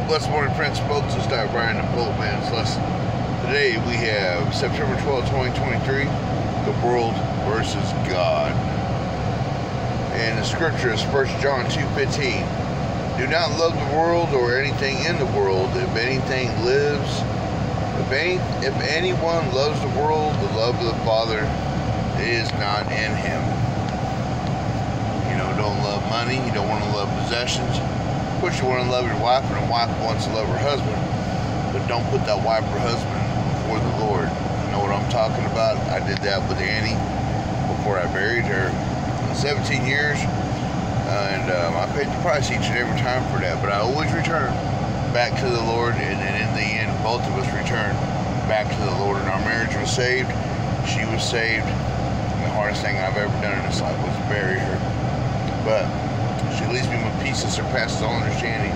Blessed morning, Prince. Folks, it's Dr. Brian and Bullet Man's lesson. Today we have September 12, 2023, the world versus God. And the scripture is 1 John 2:15. Do not love the world or anything in the world. If anything lives, if anyone loves the world, the love of the Father is not in him. You know, don't love money. You don't want to love possessions. Of course, you want to love your wife, and a wife wants to love her husband, but don't put that wife or husband before the Lord. You know what I'm talking about? I did that with Annie before I buried her. 17 years, and I paid the price each and every time for that, but I always returned back to the Lord, and in the end, both of us returned back to the Lord, and our marriage was saved. She was saved. And the hardest thing I've ever done in this life was bury her, but she leaves me with peace that surpasses all understanding.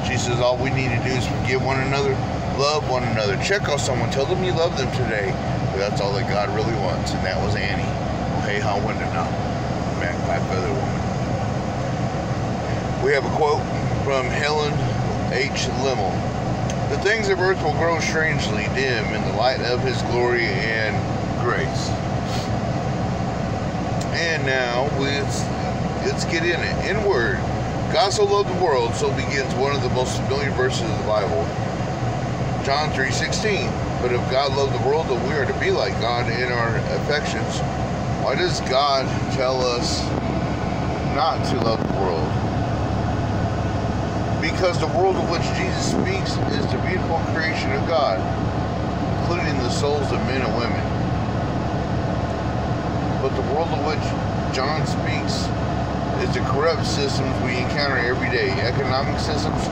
She says all we need to do is forgive one another, love one another, check on someone, tell them you love them today. But that's all that God really wants, and that was Annie. Well, hey, how went it now? Back by Feather Woman. We have a quote from Helen H. Limmel. The things of earth will grow strangely dim in the light of His glory and grace. And now let's get in it. In word, God so loved the world, so begins one of the most familiar verses of the Bible. John 3:16. But if God loved the world, then we are to be like God in our affections. Why does God tell us not to love the world? Because the world of which Jesus speaks is the beautiful creation of God, including the souls of men and women. But the world of which John speaks is the corrupt systems we encounter every day. Economic systems,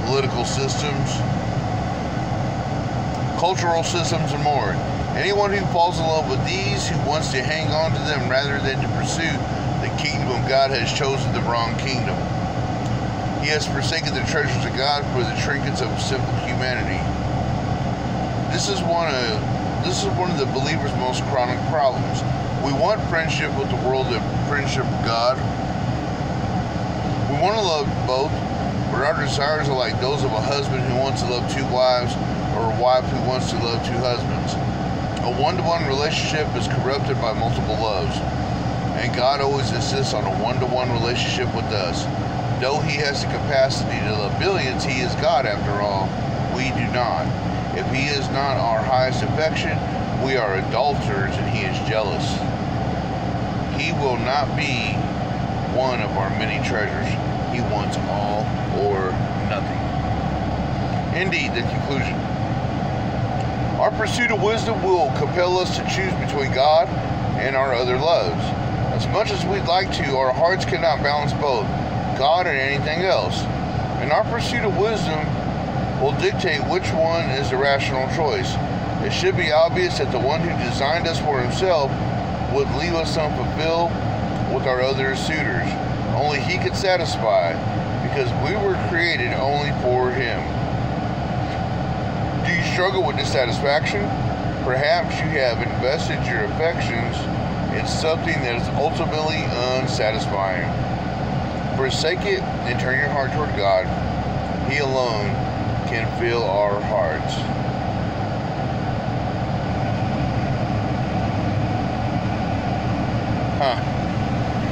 political systems, cultural systems, and more. Anyone who falls in love with these, who wants to hang on to them rather than to pursue the kingdom of God, has chosen the wrong kingdom. He has forsaken the treasures of God for the trinkets of simple humanity. This is one of the believer's most chronic problems. We want friendship with the world and friendship with God. We want to love both, but our desires are like those of a husband who wants to love two wives, or a wife who wants to love two husbands. A one-to-one relationship is corrupted by multiple loves, and God always insists on a one-to-one relationship with us. Though He has the capacity to love billions, He is God after all. We do not. If He is not our highest affection, we are adulterers, and He is jealous. He will not be one of our many treasures. He wants all or nothing. Indeed, the conclusion. Our pursuit of wisdom will compel us to choose between God and our other loves. As much as we'd like to, our hearts cannot balance both, God and anything else. And our pursuit of wisdom will dictate which one is the rational choice. It should be obvious that the one who designed us for Himself would leave us unfulfilled with our other suitors. Only He could satisfy, because we were created only for Him. Do you struggle with dissatisfaction? Perhaps you have invested your affections in something that is ultimately unsatisfying. Forsake it and turn your heart toward God. He alone can fill our hearts.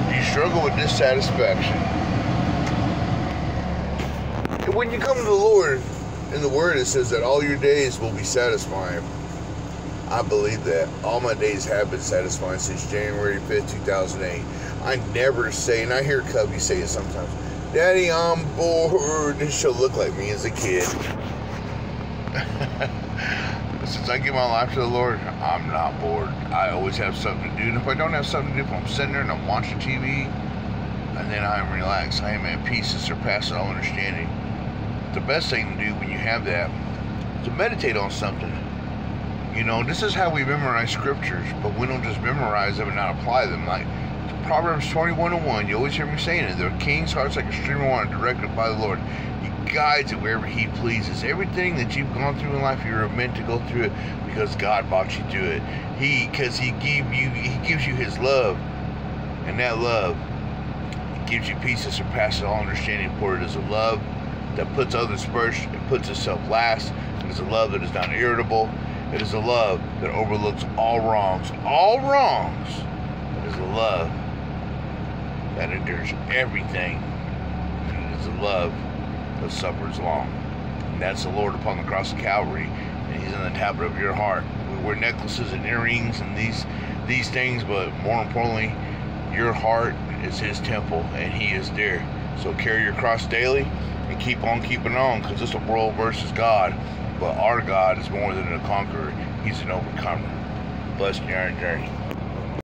Do you struggle with dissatisfaction? And when you come to the Lord, in the Word it says that all your days will be satisfying. I believe that. All my days have been satisfying since January 5th, 2008. I never say, and I hear Cubby say it sometimes, Daddy, I'm bored. This should look like me as a kid. Since I give my life to the Lord, I'm not bored. I always have something to do. And if I don't have something to do, if I'm sitting there and I'm watching TV, and then I'm relaxed, I am at peace that surpasses all understanding. The best thing to do when you have that is to meditate on something. You know, this is how we memorize scriptures, but we don't just memorize them and not apply them. Like Proverbs 21:1, you always hear me saying it. The king's heart's like a stream of water directed by the Lord. He guides it wherever He pleases. Everything that you've gone through in life, you're meant to go through it because God brought you through it. He gives you His love, and that love gives you peace that surpasses all understanding. For it is a love that puts others first and puts itself last. It is a love that is not irritable. It is a love that overlooks all wrongs. All wrongs. It is a love that endures everything. And it is a love that suffers long. And that's the Lord upon the cross of Calvary. And He's in the tablet of your heart. We wear necklaces and earrings and these things, but more importantly, your heart is His temple, and He is there. So carry your cross daily and keep on keeping on, because it's a world versus God. But our God is more than a conqueror. He's an overcomer. Blessed in your journey.